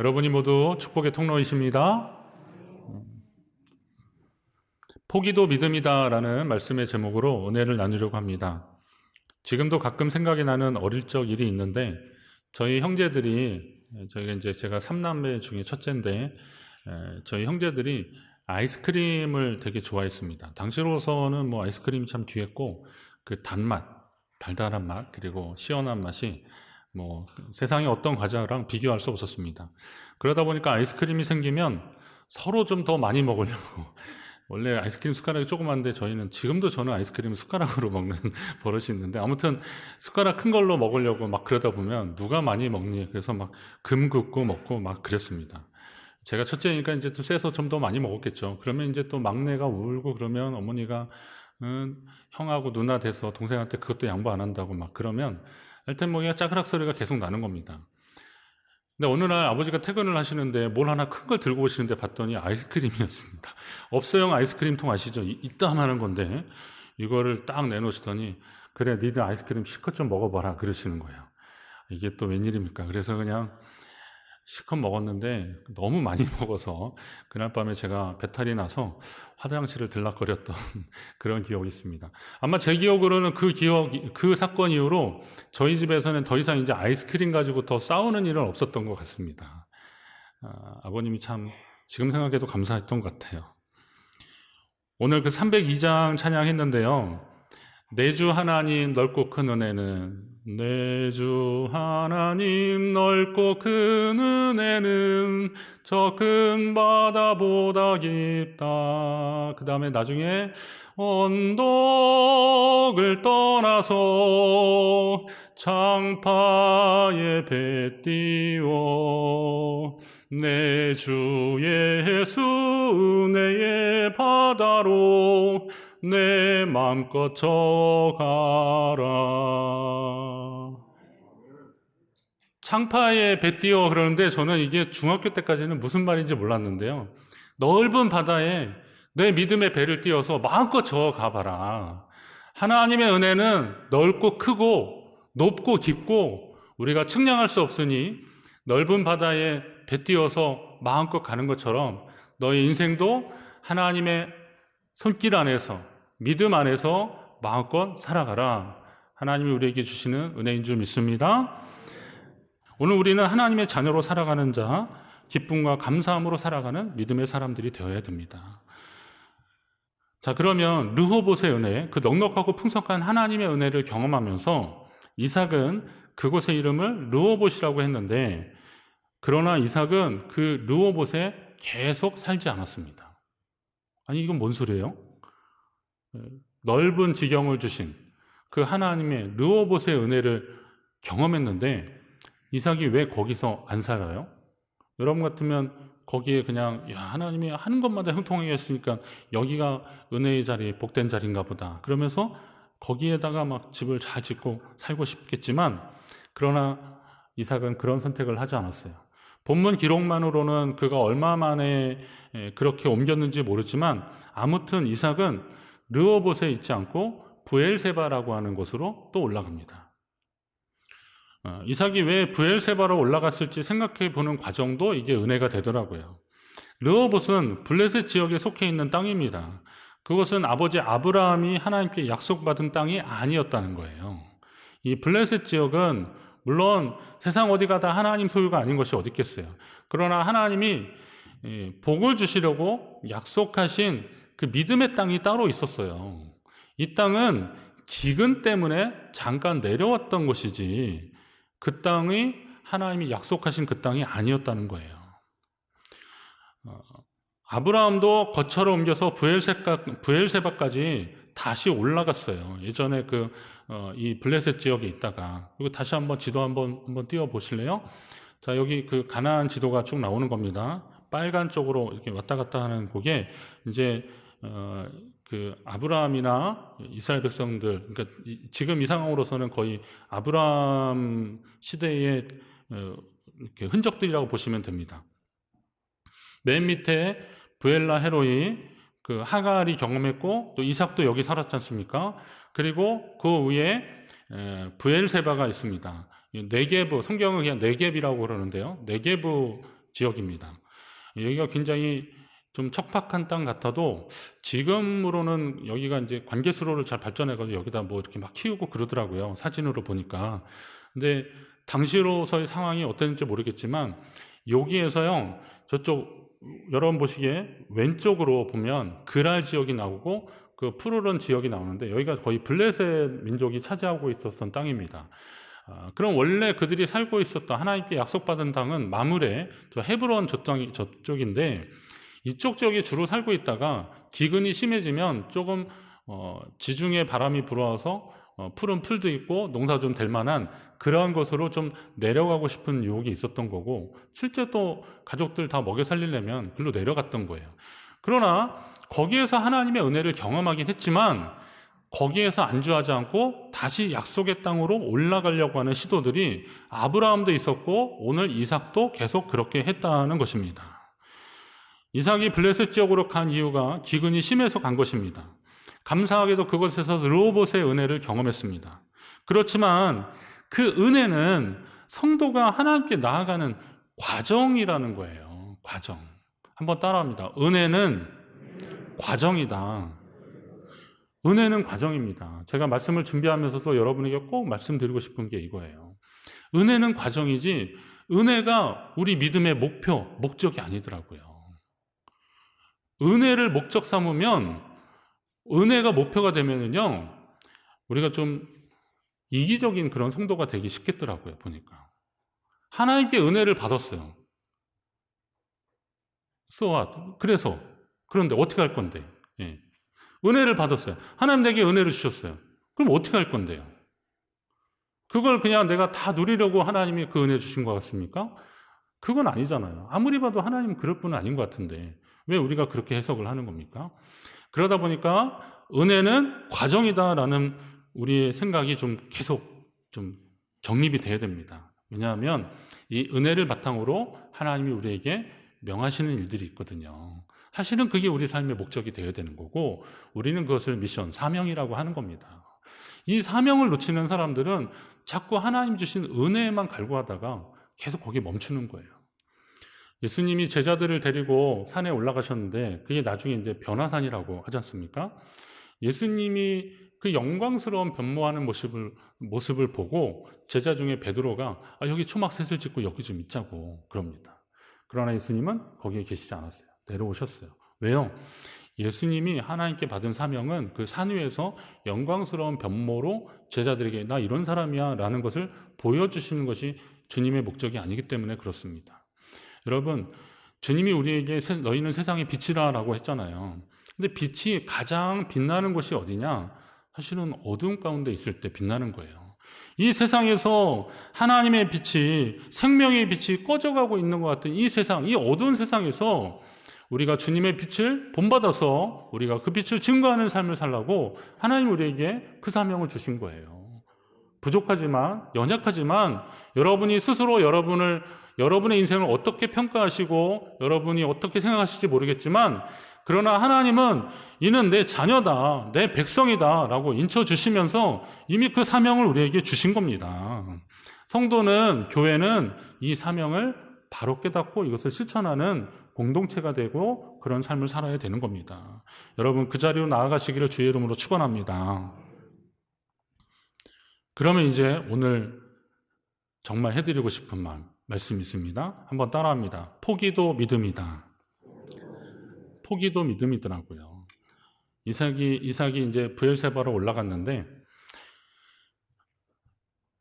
여러분이 모두 축복의 통로이십니다. 포기도 믿음이다라는 말씀의 제목으로 은혜를 나누려고 합니다. 지금도 가끔 생각이 나는 어릴 적 일이 있는데 저희 형제들이 제가 3남매 중에 첫째인데 저희 형제들이 아이스크림을 되게 좋아했습니다. 당시로서는 뭐 아이스크림이 참 귀했고 그 단맛, 달달한 맛 그리고 시원한 맛이 뭐 세상의 어떤 과자랑 비교할 수 없었습니다. 그러다 보니까 아이스크림이 생기면 서로 좀 더 많이 먹으려고 원래 아이스크림 숟가락이 조그만데 지금도 저는 아이스크림 숟가락으로 먹는 버릇이 있는데 아무튼 숟가락 큰 걸로 먹으려고 막 그러다 보면 누가 많이 먹니 그래서 막 금 긋고 먹고 막 그랬습니다. 제가 첫째니까 이제 또 쎄서 좀 더 많이 먹었겠죠. 그러면 이제 또 막내가 울고 그러면 어머니가 형하고 누나 돼서 동생한테 그것도 양보 안 한다고 막 그러면 하여튼 뭐 짜그락 소리가 계속 나는 겁니다. 근데 어느 날 아버지가 퇴근을 하시는데 뭘 하나 큰 걸 들고 오시는데 봤더니 아이스크림이었습니다. 업소용 아이스크림통 아시죠? 이따만한 건데 이거를 딱 내놓으시더니 그래 니들 아이스크림 실컷 좀 먹어봐라 그러시는 거예요. 이게 또 웬일입니까? 그래서 그냥 실컷 먹었는데 너무 많이 먹어서 그날 밤에 제가 배탈이 나서 화장실을 들락거렸던 그런 기억이 있습니다. 아마 제 기억으로는 그 사건 이후로 저희 집에서는 더 이상 이제 아이스크림 가지고 더 싸우는 일은 없었던 것 같습니다. 아버님이 참 지금 생각해도 감사했던 것 같아요. 오늘 그 302장 찬양했는데요. 내 주 하나님 넓고 큰 은혜는 내 주 하나님 넓고 큰 은혜는 저 큰 바다보다 깊다. 그 다음에 나중에 언덕을 떠나서 창파에 배 띄워 내 주 예수 은혜의 바다로 내 맘껏 저가라. 창파에 배 띄워 그러는데 저는 이게 중학교 때까지는 무슨 말인지 몰랐는데요. 넓은 바다에 내 믿음의 배를 띄워서 마음껏 저가봐라. 하나님의 은혜는 넓고 크고 높고 깊고 우리가 측량할 수 없으니 넓은 바다에 배 띄워서 마음껏 가는 것처럼 너의 인생도 하나님의 손길 안에서 믿음 안에서 마음껏 살아가라. 하나님이 우리에게 주시는 은혜인 줄 믿습니다. 오늘 우리는 하나님의 자녀로 살아가는 자, 기쁨과 감사함으로 살아가는 믿음의 사람들이 되어야 됩니다. 자, 그러면 르호봇의 은혜, 그 넉넉하고 풍성한 하나님의 은혜를 경험하면서 이삭은 그곳의 이름을 르호봇이라고 했는데 그러나 이삭은 그 르호봇에 계속 살지 않았습니다. 아니 이건 뭔 소리예요? 넓은 지경을 주신 그 하나님의 르호봇의 은혜를 경험했는데 이삭이 왜 거기서 안 살아요? 여러분 같으면 거기에 그냥 하나님이 하는 것마다 형통하게 했으니까 여기가 은혜의 자리, 복된 자리인가 보다 그러면서 거기에다가 막 집을 잘 짓고 살고 싶겠지만 그러나 이삭은 그런 선택을 하지 않았어요. 본문 기록만으로는 그가 얼마 만에 그렇게 옮겼는지 모르지만 아무튼 이삭은 르호봇에 있지 않고 브엘세바라고 하는 곳으로 또 올라갑니다. 이삭이 왜 브엘세바로 올라갔을지 생각해 보는 과정도 이게 은혜가 되더라고요. 르호봇은 블레셋 지역에 속해 있는 땅입니다. 그것은 아버지 아브라함이 하나님께 약속받은 땅이 아니었다는 거예요. 이 블레셋 지역은 물론 세상 어디 가다 하나님 소유가 아닌 것이 어디 있겠어요. 그러나 하나님이 복을 주시려고 약속하신 그 믿음의 땅이 따로 있었어요. 이 땅은 기근 때문에 잠깐 내려왔던 것이지 그 땅이 하나님이 약속하신 그 땅이 아니었다는 거예요. 아브라함도 거처로 옮겨서 브엘세바까지 다시 올라갔어요. 예전에 이 블레셋 지역에 있다가 그리고 다시 한번 지도 한번 띄워 보실래요? 자, 여기 그 가나안 지도가 쭉 나오는 겁니다. 빨간 쪽으로 이렇게 왔다 갔다 하는 그게 이제 그 아브라함이나 이스라엘 백성들, 그러니까 지금 이 상황으로서는 거의 아브라함 시대의 이렇게 흔적들이라고 보시면 됩니다. 맨 밑에 브엘라 헤로이 그 하갈이 경험했고 또 이삭도 여기 살았지 않습니까? 그리고 그 위에 브엘세바가 있습니다. 네게브, 성경은 그냥 네겝이라고 그러는데요. 네게브 지역입니다. 여기가 굉장히 좀 척박한 땅 같아도 지금으로는 여기가 이제 관계수로를 잘 발전해가지고 여기다 뭐 이렇게 막 키우고 그러더라고요. 사진으로 보니까. 근데 당시로서의 상황이 어땠는지 모르겠지만 여기에서요, 저쪽 여러분 보시기에 왼쪽으로 보면 그랄 지역이 나오고 그 푸르른 지역이 나오는데 여기가 거의 블레셋 민족이 차지하고 있었던 땅입니다. 그럼 원래 그들이 살고 있었던 하나님께 약속받은 땅은 마므레, 저 헤브론 저쪽인데 이쪽 지역에 주로 살고 있다가 기근이 심해지면 조금 지중해 바람이 불어와서 푸른 풀도 있고 농사 좀 될 만한 그러한 곳으로 좀 내려가고 싶은 유혹이 있었던 거고, 실제 또 가족들 다 먹여 살리려면 글로 내려갔던 거예요. 그러나 거기에서 하나님의 은혜를 경험하긴 했지만 거기에서 안주하지 않고 다시 약속의 땅으로 올라가려고 하는 시도들이 아브라함도 있었고 오늘 이삭도 계속 그렇게 했다는 것입니다. 이삭이 블레셋 지역으로 간 이유가 기근이 심해서 간 것입니다. 감사하게도 그곳에서 르호봇의 은혜를 경험했습니다. 그렇지만 그 은혜는 성도가 하나님께 나아가는 과정이라는 거예요. 과정. 한번 따라합니다. 은혜는 과정이다. 은혜는 과정입니다. 제가 말씀을 준비하면서도 여러분에게 꼭 말씀드리고 싶은 게 이거예요. 은혜는 과정이지 은혜가 우리 믿음의 목표, 목적이 아니더라고요. 은혜를 목적 삼으면, 은혜가 목표가 되면은요, 우리가 좀 이기적인 그런 성도가 되기 쉽겠더라고요, 보니까. 하나님께 은혜를 받았어요. So what? 그래서, 그런데 어떻게 할 건데? 예. 은혜를 받았어요. 하나님 내게 은혜를 주셨어요. 그럼 어떻게 할 건데요? 그걸 그냥 내가 다 누리려고 하나님이 그 은혜 주신 것 같습니까? 그건 아니잖아요. 아무리 봐도 하나님은 그럴 분은 아닌 것 같은데 왜 우리가 그렇게 해석을 하는 겁니까? 그러다 보니까 은혜는 과정이다라는 우리의 생각이 좀 계속 좀 정립이 돼야 됩니다. 왜냐하면 이 은혜를 바탕으로 하나님이 우리에게 명하시는 일들이 있거든요. 사실은 그게 우리 삶의 목적이 되어야 되는 거고 우리는 그것을 미션, 사명이라고 하는 겁니다. 이 사명을 놓치는 사람들은 자꾸 하나님 주신 은혜에만 갈구하다가 계속 거기에 멈추는 거예요. 예수님이 제자들을 데리고 산에 올라가셨는데 그게 나중에 이제 변화산이라고 하지 않습니까? 예수님이 그 영광스러운 변모하는 모습을 보고 제자 중에 베드로가 여기 초막셋을 짓고 여기 좀 있자고 그럽니다. 그러나 예수님은 거기에 계시지 않았어요. 내려오셨어요. 왜요? 예수님이 하나님께 받은 사명은 그 산 위에서 영광스러운 변모로 제자들에게 나 이런 사람이야 라는 것을 보여주시는 것이 주님의 목적이 아니기 때문에 그렇습니다. 여러분, 주님이 우리에게 너희는 세상의 빛이라 라고 했잖아요. 근데 빛이 가장 빛나는 곳이 어디냐? 사실은 어두운 가운데 있을 때 빛나는 거예요. 이 세상에서 하나님의 빛이, 생명의 빛이 꺼져가고 있는 것 같은 이 세상, 이 어두운 세상에서 우리가 주님의 빛을 본받아서 우리가 그 빛을 증거하는 삶을 살라고 하나님 우리에게 그 사명을 주신 거예요. 부족하지만, 연약하지만 여러분이 스스로 여러분의 인생을 어떻게 평가하시고 여러분이 어떻게 생각하실지 모르겠지만 그러나 하나님은 이는 내 자녀다, 내 백성이다 라고 인쳐주시면서 이미 그 사명을 우리에게 주신 겁니다. 성도는, 교회는 이 사명을 바로 깨닫고 이것을 실천하는 공동체가 되고 그런 삶을 살아야 되는 겁니다. 여러분 그 자리로 나아가시기를 주의 이름으로 축원합니다. 그러면 이제 오늘 정말 해드리고 싶은 말씀이 있습니다. 한번 따라합니다. 포기도 믿음이다. 포기도 믿음이더라고요. 이삭이 이제 브엘세바로 올라갔는데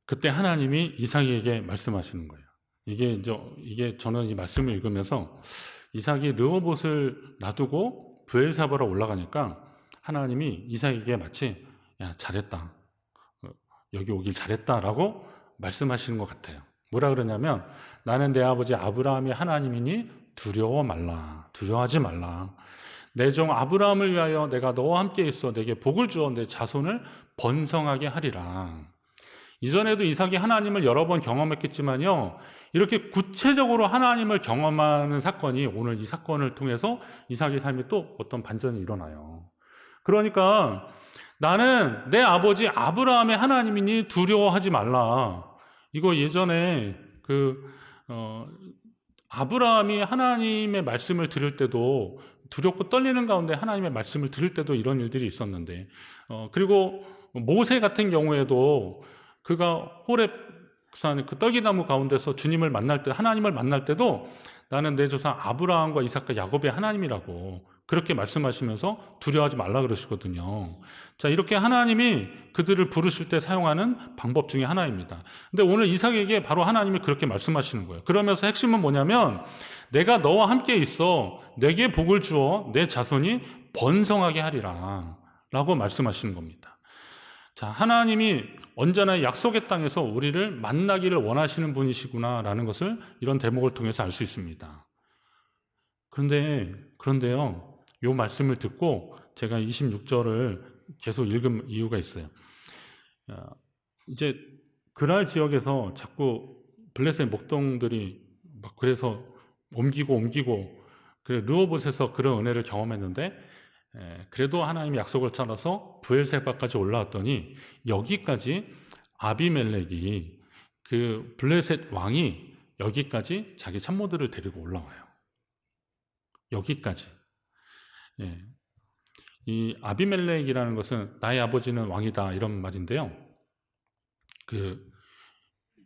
그때 하나님이 이삭에게 말씀하시는 거예요. 이게 저는 이 말씀을 읽으면서 이삭이 르호봇을 놔두고 브엘세바로 올라가니까 하나님이 이삭에게 마치 야 잘했다. 여기 오길 잘했다라고 말씀하시는 것 같아요. 뭐라 그러냐면 나는 내 아버지 아브라함이 하나님이니 두려워하지 말라. 내 종 아브라함을 위하여 내가 너와 함께 있어 내게 복을 주어 내 자손을 번성하게 하리라. 이전에도 이삭이 하나님을 여러 번 경험했겠지만요, 이렇게 구체적으로 하나님을 경험하는 사건이 오늘 이 사건을 통해서 이삭의 삶에 또 어떤 반전이 일어나요. 그러니까 나는 내 아버지 아브라함의 하나님이니 두려워하지 말라. 이거 예전에 아브라함이 하나님의 말씀을 들을 때도 두렵고 떨리는 가운데 하나님의 말씀을 들을 때도 이런 일들이 있었는데, 그리고 모세 같은 경우에도 그가 호렙산 그 떨기나무 가운데서 주님을 만날 때, 하나님을 만날 때도 나는 내 조상 아브라함과 이삭과 야곱의 하나님이라고 그렇게 말씀하시면서 두려워하지 말라 그러시거든요. 자, 이렇게 하나님이 그들을 부르실 때 사용하는 방법 중에 하나입니다. 근데 오늘 이삭에게 바로 하나님이 그렇게 말씀하시는 거예요. 그러면서 핵심은 뭐냐면, 내가 너와 함께 있어 내게 복을 주어 내 자손이 번성하게 하리라 라고 말씀하시는 겁니다. 자, 하나님이 언제나 약속의 땅에서 우리를 만나기를 원하시는 분이시구나 라는 것을 이런 대목을 통해서 알 수 있습니다. 그런데요, 이 말씀을 듣고 제가 26절을 계속 읽은 이유가 있어요. 이제 그랄 지역에서 자꾸 블레셋 목동들이 막 그래서 옮기고 그래 르호봇에서 그런 은혜를 경험했는데, 그래도 하나님이 약속을 따라서 브엘세바까지 올라왔더니 여기까지 아비멜렉이, 그 블레셋 왕이 여기까지 자기 참모들을 데리고 올라와요. 여기까지. 이 아비멜렉이라는 것은 나의 아버지는 왕이다 이런 말인데요.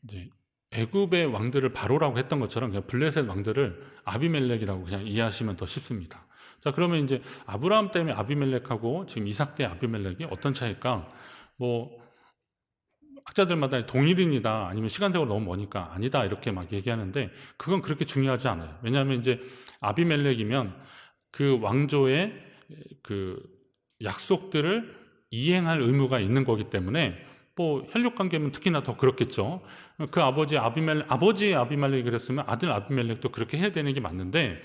이제 애굽의 왕들을 바로라고 했던 것처럼 그냥 블레셋 왕들을 아비멜렉이라고 그냥 이해하시면 더 쉽습니다. 자, 그러면 이제 아브라함 때문에 아비멜렉하고 지금 이삭 때 아비멜렉이 어떤 차이일까? 학자들마다 동일인이다, 아니면 시간적으로 너무 머니까 아니다 이렇게 막 얘기하는데, 그건 그렇게 중요하지 않아요. 왜냐하면 이제 아비멜렉이면 그 왕조의 그 약속들을 이행할 의무가 있는 거기 때문에, 혈육관계면 특히나 더 그렇겠죠. 그 아버지 아비멜렉이 그랬으면 아들 아비멜렉도 그렇게 해야 되는 게 맞는데,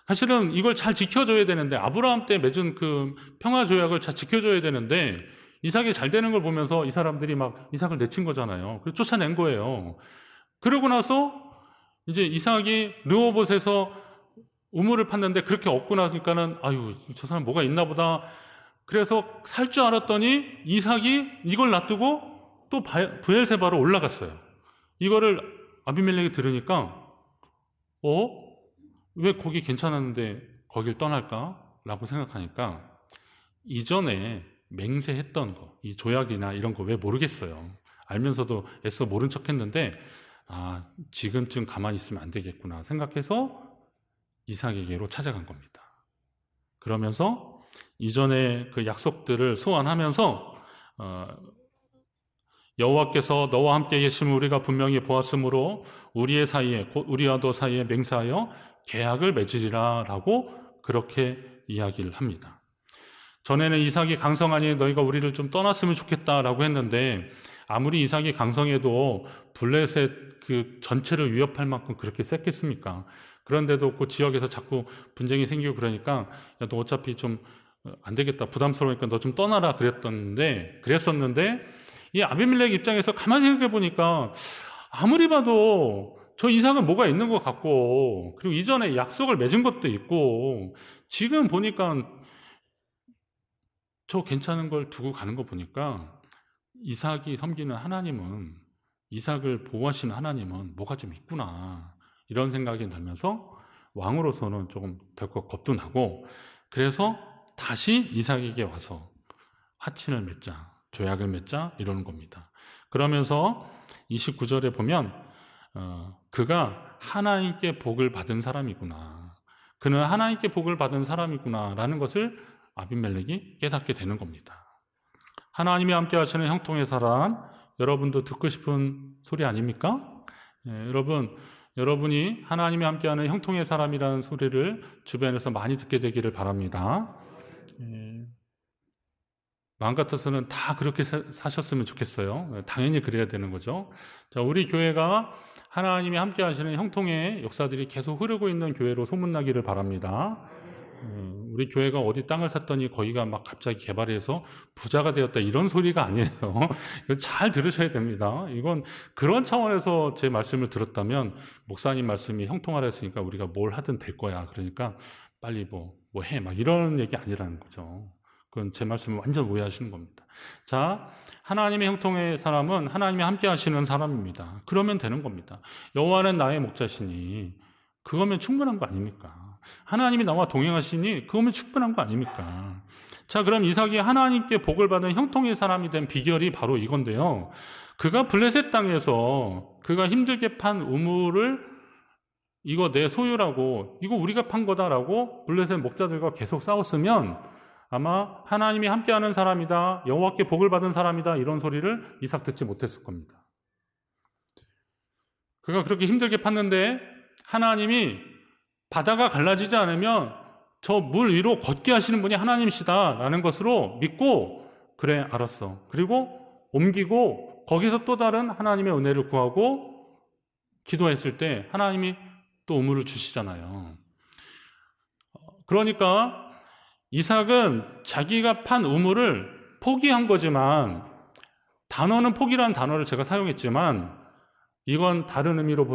사실은 이걸 잘 지켜줘야 되는데, 아브라함 때 맺은 그 평화조약을 잘 지켜줘야 되는데, 이삭이 잘 되는 걸 보면서 이 사람들이 막 이삭을 내친 거잖아요. 그래서 쫓아낸 거예요. 그러고 나서 이제 이삭이 르호봇에서 우물을 팠는데 그렇게 얻고 나니까는 아유, 저 사람 뭐가 있나 보다. 그래서 살 줄 알았더니 이삭이 이걸 놔두고 또 브엘세바로 올라갔어요. 이거를 아비멜렉이 들으니까 왜 거기 괜찮았는데 거길 떠날까? 라고 생각하니까, 이전에 맹세했던 거, 이 조약이나 이런 거 왜 모르겠어요. 알면서도 애써 모른 척 했는데, 지금쯤 가만히 있으면 안 되겠구나 생각해서 이삭에게로 찾아간 겁니다. 그러면서 이전에 그 약속들을 소환하면서 여호와께서 너와 함께 계심을 우리가 분명히 보았으므로 우리의 사이에, 곧 우리와 너 사이에 맹세하여 계약을 맺으리라 라고 그렇게 이야기를 합니다. 전에는 이삭이 강성하니 너희가 우리를 좀 떠났으면 좋겠다라고 했는데, 아무리 이삭이 강성해도 블레셋 그 전체를 위협할 만큼 그렇게 셌겠습니까? 그런데도 그 지역에서 자꾸 분쟁이 생기고 그러니까, 야, 너 어차피 좀 안 되겠다, 부담스러우니까 너 좀 떠나라 그랬었는데, 이 아비멜렉 입장에서 가만히 생각해 보니까 아무리 봐도 저 이삭은 뭐가 있는 것 같고, 그리고 이전에 약속을 맺은 것도 있고, 지금 보니까 저 괜찮은 걸 두고 가는 거 보니까 이삭이 섬기는 하나님은, 이삭을 보호하시는 하나님은 뭐가 좀 있구나 이런 생각이 들면서 왕으로서는 조금 덜컥 겁도 나고, 그래서 다시 이삭에게 와서 하친을 맺자, 조약을 맺자 이러는 겁니다. 그러면서 29절에 보면 그가 하나님께 복을 받은 사람이구나, 그는 하나님께 복을 받은 사람이구나 라는 것을 아비멜렉이 깨닫게 되는 겁니다. 하나님이 함께 하시는 형통의 사람, 여러분도 듣고 싶은 소리 아닙니까? 여러분이 하나님이 함께하는 형통의 사람이라는 소리를 주변에서 많이 듣게 되기를 바랍니다. 마음 같아서는 다 그렇게 사셨으면 좋겠어요. 당연히 그래야 되는 거죠. 자, 우리 교회가 하나님이 함께 하시는 형통의 역사들이 계속 흐르고 있는 교회로 소문나기를 바랍니다. 우리 교회가 어디 땅을 샀더니 거기가 막 갑자기 개발해서 부자가 되었다 이런 소리가 아니에요. 이건 잘 들으셔야 됩니다. 이건 그런 차원에서 제 말씀을 들었다면, 목사님 말씀이 형통하라 했으니까 우리가 뭘 하든 될 거야, 그러니까 빨리 뭐 해, 막 이런 얘기 아니라는 거죠. 그건 제 말씀을 완전 오해하시는 겁니다. 자, 하나님의 형통의 사람은 하나님이 함께 하시는 사람입니다. 그러면 되는 겁니다. 여호와는 나의 목자시니 그거면 충분한 거 아닙니까? 하나님이 나와 동행하시니 그거면 충분한 거 아닙니까? 자, 그럼 이삭이 하나님께 복을 받은 형통의 사람이 된 비결이 바로 이건데요. 그가 블레셋 땅에서 그가 힘들게 판 우물을 이거 내 소유라고, 이거 우리가 판 거다라고 블레셋 목자들과 계속 싸웠으면 아마 하나님이 함께하는 사람이다, 여호와께 복을 받은 사람이다, 이런 소리를 이삭 듣지 못했을 겁니다. 그가 그렇게 힘들게 팠는데 하나님이 바다가 갈라지지 않으면 저 물 위로 걷게 하시는 분이 하나님이시다라는 것으로 믿고, 그래 알았어, 그리고 옮기고 거기서 또 다른 하나님의 은혜를 구하고 기도했을 때 하나님이 또 우물을 주시잖아요. 그러니까 이삭은 자기가 판 우물을 포기한 거지만, 단어는 포기라는 단어를 제가 사용했지만 이건 다른 의미로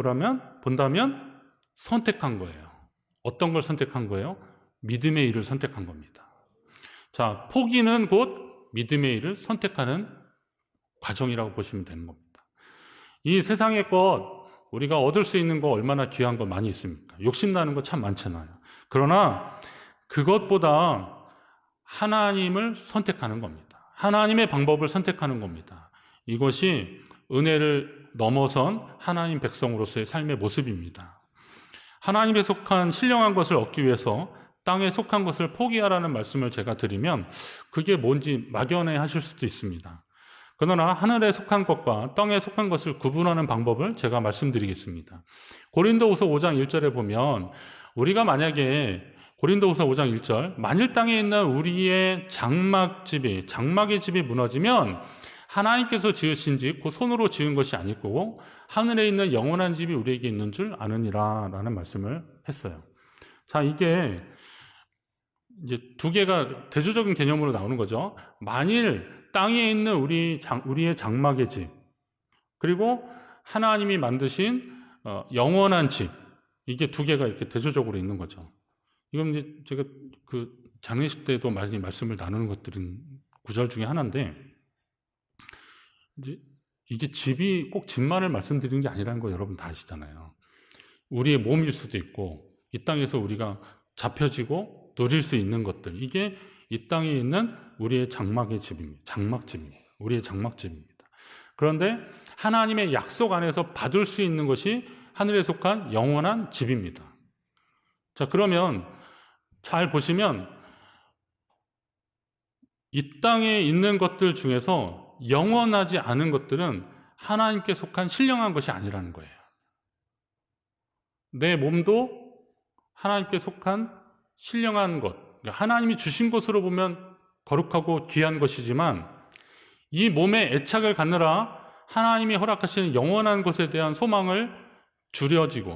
본다면 선택한 거예요. 어떤 걸 선택한 거예요? 믿음의 일을 선택한 겁니다. 자, 포기는 곧 믿음의 일을 선택하는 과정이라고 보시면 되는 겁니다. 이 세상의 것, 우리가 얻을 수 있는 거 얼마나 귀한 거 많이 있습니까? 욕심나는 거 참 많잖아요. 그러나 그것보다 하나님을 선택하는 겁니다. 하나님의 방법을 선택하는 겁니다. 이것이 은혜를 넘어선 하나님 백성으로서의 삶의 모습입니다. 하나님에 속한 신령한 것을 얻기 위해서 땅에 속한 것을 포기하라는 말씀을 제가 드리면 그게 뭔지 막연해 하실 수도 있습니다. 그러나 하늘에 속한 것과 땅에 속한 것을 구분하는 방법을 제가 말씀드리겠습니다. 고린도후서 5장 1절에 보면, 우리가 만약에 고린도후서 5장 1절, 만일 땅에 있는 우리의 장막의 집이 무너지면 하나님께서 지으신 집, 그 손으로 지은 것이 아니고 하늘에 있는 영원한 집이 우리에게 있는 줄 아느니라 라는 말씀을 했어요. 자, 이게 이제 두 개가 대조적인 개념으로 나오는 거죠. 만일 땅에 있는 우리의 장막의 집, 그리고 하나님이 만드신 영원한 집, 이게 두 개가 이렇게 대조적으로 있는 거죠. 이건 이제 제가 그 장례식 때도 많이 말씀을 나누는 것들은 구절 중에 하나인데, 이제 이게 집이 꼭 집만을 말씀드리는 게 아니라는 거 여러분 다 아시잖아요. 우리의 몸일 수도 있고, 이 땅에서 우리가 잡혀지고 누릴 수 있는 것들, 이게 이 땅에 있는 우리의 장막의 집입니다. 장막집입니다. 우리의 장막집입니다. 그런데 하나님의 약속 안에서 받을 수 있는 것이 하늘에 속한 영원한 집입니다. 자, 그러면 잘 보시면 이 땅에 있는 것들 중에서 영원하지 않은 것들은 하나님께 속한 신령한 것이 아니라는 거예요. 내 몸도 하나님께 속한 신령한 것, 하나님이 주신 것으로 보면 거룩하고 귀한 것이지만, 이 몸에 애착을 갖느라 하나님이 허락하시는 영원한 것에 대한 소망을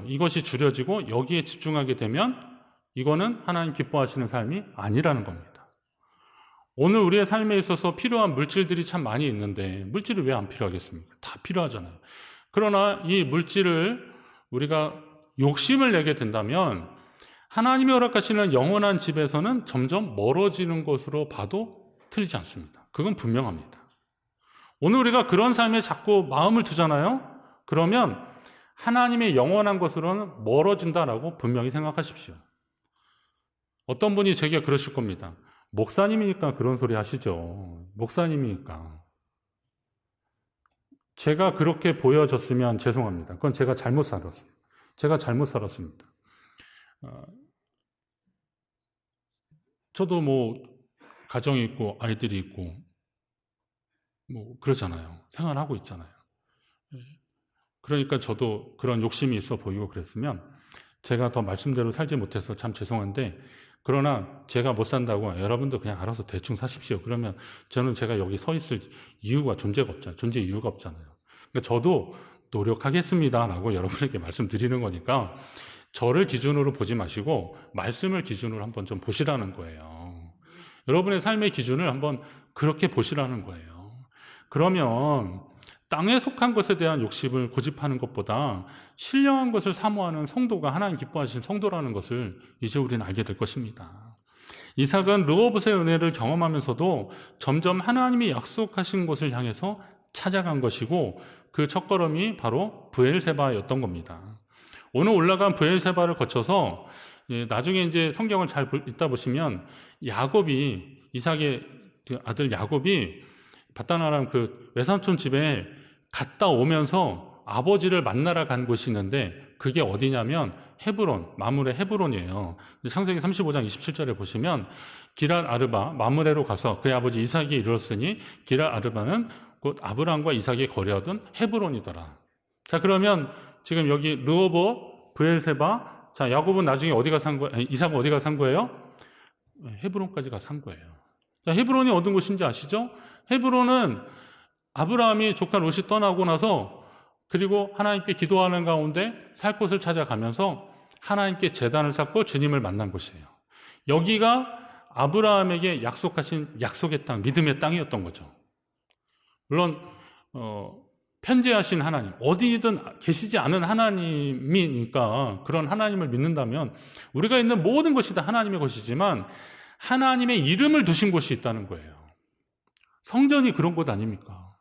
이것이 줄여지고 여기에 집중하게 되면 이거는 하나님 기뻐하시는 삶이 아니라는 겁니다. 오늘 우리의 삶에 있어서 필요한 물질들이 참 많이 있는데 물질이 왜 안 필요하겠습니까? 다 필요하잖아요. 그러나 이 물질을 우리가 욕심을 내게 된다면 하나님이 허락하시는 영원한 집에서는 점점 멀어지는 것으로 봐도 틀리지 않습니다. 그건 분명합니다. 오늘 우리가 그런 삶에 자꾸 마음을 두잖아요. 그러면 하나님의 영원한 것으로는 멀어진다라고 분명히 생각하십시오. 어떤 분이 제게 그러실 겁니다. 목사님이니까 그런 소리 하시죠. 목사님이니까. 제가 그렇게 보여졌으면 죄송합니다. 그건 제가 잘못 살았어요. 제가 잘못 살았습니다. 저도 뭐 가정이 있고 아이들이 있고 뭐 그러잖아요. 생활하고 있잖아요. 그러니까 저도 그런 욕심이 있어 보이고 그랬으면 제가 더 말씀대로 살지 못해서 참 죄송한데, 그러나 제가 못 산다고 여러분도 그냥 알아서 대충 사십시오. 그러면 저는 제가 여기 서 있을 존재 이유가 없잖아요. 그러니까 저도 노력하겠습니다라고 여러분에게 말씀드리는 거니까 저를 기준으로 보지 마시고 말씀을 기준으로 한번 좀 보시라는 거예요. 여러분의 삶의 기준을 한번 그렇게 보시라는 거예요. 그러면 땅에 속한 것에 대한 욕심을 고집하는 것보다 신령한 것을 사모하는 성도가 하나님 기뻐하시는 성도라는 것을 이제 우리는 알게 될 것입니다. 이삭은 르호봇의 은혜를 경험하면서도 점점 하나님이 약속하신 곳을 향해서 찾아간 것이고, 그 첫걸음이 바로 브엘세바였던 겁니다. 오늘 올라간 브엘세바를 거쳐서 나중에 이제 성경을 잘 읽다 보시면 야곱이 이삭의 그 아들 야곱이 바다나람 그 외삼촌 집에 갔다 오면서 아버지를 만나러 간 곳이 있는데 그게 어디냐면 헤브론, 마므레 헤브론이에요. 창세기 35장 27절에 보시면 기랏 아르바, 마므레로 가서 그의 아버지 이삭이 이르렀으니 기랏 아르바는 곧 아브라함과 이삭이 거래하던 헤브론이더라. 자, 그러면 지금 여기 르호봇, 브엘세바, 자, 야곱은 나중에 어디가 산 거예요? 이삭은 어디가 산 거예요? 헤브론까지 가서 산 거예요. 자, 헤브론이 어떤 곳인지 아시죠? 헤브론은 아브라함이 조카 롯이 떠나고 나서 그리고 하나님께 기도하는 가운데 살 곳을 찾아가면서 하나님께 제단을 쌓고 주님을 만난 곳이에요. 여기가 아브라함에게 약속하신 약속의 땅, 믿음의 땅이었던 거죠. 물론 편재하신 하나님, 어디든 계시지 않은 하나님이니까 그런 하나님을 믿는다면 우리가 있는 모든 것이 다 하나님의 것이지만 하나님의 이름을 두신 곳이 있다는 거예요. 성전이 그런 곳 아닙니까?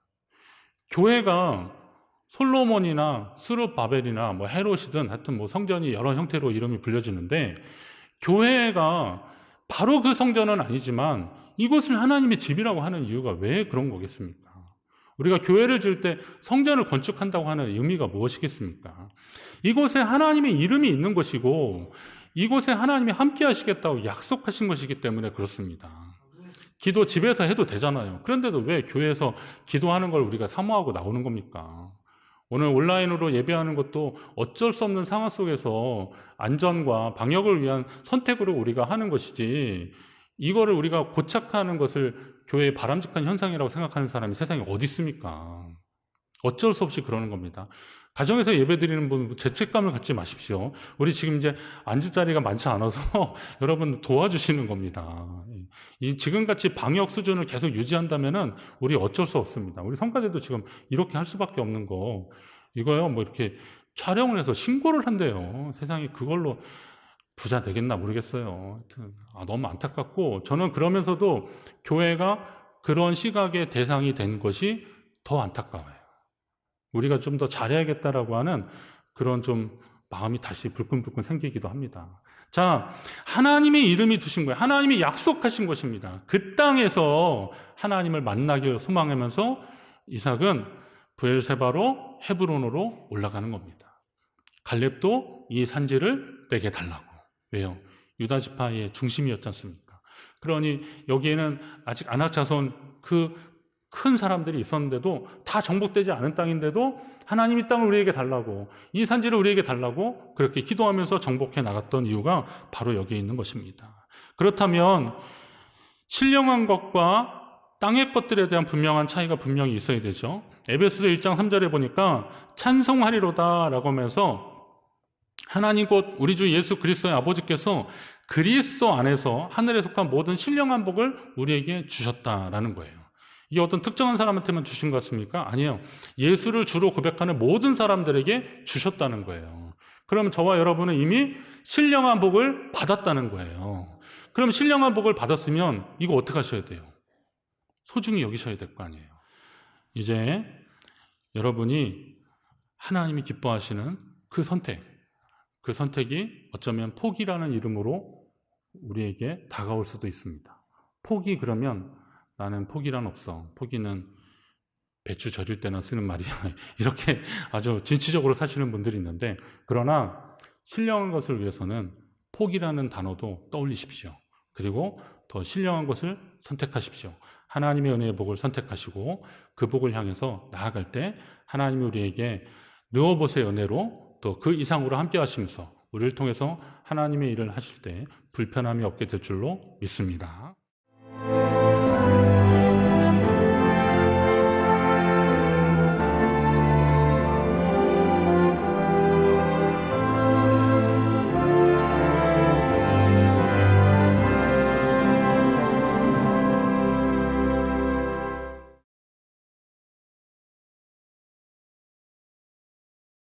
교회가 솔로몬이나 스룹바벨이나 뭐 헤롯이든 하여튼 뭐 성전이 여러 형태로 이름이 불려지는데 교회가 바로 그 성전은 아니지만 이곳을 하나님의 집이라고 하는 이유가 왜 그런 거겠습니까? 우리가 교회를 지을 때 성전을 건축한다고 하는 의미가 무엇이겠습니까? 이곳에 하나님의 이름이 있는 것이고 이곳에 하나님이 함께 하시겠다고 약속하신 것이기 때문에 그렇습니다. 기도 집에서 해도 되잖아요. 그런데도 왜 교회에서 기도하는 걸 우리가 사모하고 나오는 겁니까? 오늘 온라인으로 예배하는 것도 어쩔 수 없는 상황 속에서 안전과 방역을 위한 선택으로 우리가 하는 것이지 이거를 우리가 고착하는 것을 교회의 바람직한 현상이라고 생각하는 사람이 세상에 어디 있습니까? 어쩔 수 없이 그러는 겁니다. 가정에서 예배드리는 분 죄책감을 갖지 마십시오. 우리 지금 이제 앉을 자리가 많지 않아서 여러분 도와주시는 겁니다. 이 지금같이 방역 수준을 계속 유지한다면은 우리 어쩔 수 없습니다. 우리 성가대도 지금 이렇게 할 수밖에 없는 거 이거요. 뭐 이렇게 촬영을 해서 신고를 한대요. 세상에 그걸로 부자 되겠나 모르겠어요. 하여튼 너무 안타깝고 저는 그러면서도 교회가 그런 시각의 대상이 된 것이 더 안타까워요. 우리가 좀 더 잘해야겠다라고 하는 그런 좀 마음이 다시 불끈불끈 생기기도 합니다. 자, 하나님의 이름이 두신 거예요. 하나님이 약속하신 것입니다. 그 땅에서 하나님을 만나길 소망하면서 이삭은 브엘세바로 헤브론으로 올라가는 겁니다. 갈렙도 이 산지를 내게 달라고. 왜요? 유다 지파의 중심이었지 않습니까? 그러니 여기에는 아직 아낙 자손 그 큰 사람들이 있었는데도 다 정복되지 않은 땅인데도 하나님 이 땅을 우리에게 달라고 이 산지를 우리에게 달라고 그렇게 기도하면서 정복해 나갔던 이유가 바로 여기에 있는 것입니다. 그렇다면 신령한 것과 땅의 것들에 대한 분명한 차이가 분명히 있어야 되죠. 에베소서 1장 3절에 보니까 찬송하리로다 라고 하면서 하나님 곧 우리 주 예수 그리스도의 아버지께서 그리스도 안에서 하늘에 속한 모든 신령한 복을 우리에게 주셨다라는 거예요. 이게 어떤 특정한 사람한테만 주신 것 같습니까? 아니에요. 예수를 주로 고백하는 모든 사람들에게 주셨다는 거예요. 그러면 저와 여러분은 이미 신령한 복을 받았다는 거예요. 그럼 신령한 복을 받았으면 이거 어떻게 하셔야 돼요? 소중히 여기셔야 될 거 아니에요. 이제 여러분이 하나님이 기뻐하시는 그 선택이 어쩌면 포기라는 이름으로 우리에게 다가올 수도 있습니다. 포기 그러면 나는 포기란 없어. 포기는 배추 절일 때나 쓰는 말이야. 이렇게 아주 진취적으로 사시는 분들이 있는데 그러나 신령한 것을 위해서는 포기라는 단어도 떠올리십시오. 그리고 더 신령한 것을 선택하십시오. 하나님의 은혜의 복을 선택하시고 그 복을 향해서 나아갈 때 하나님이 우리에게 르호봇의 은혜로 또 그 이상으로 함께 하시면서 우리를 통해서 하나님의 일을 하실 때 불편함이 없게 될 줄로 믿습니다.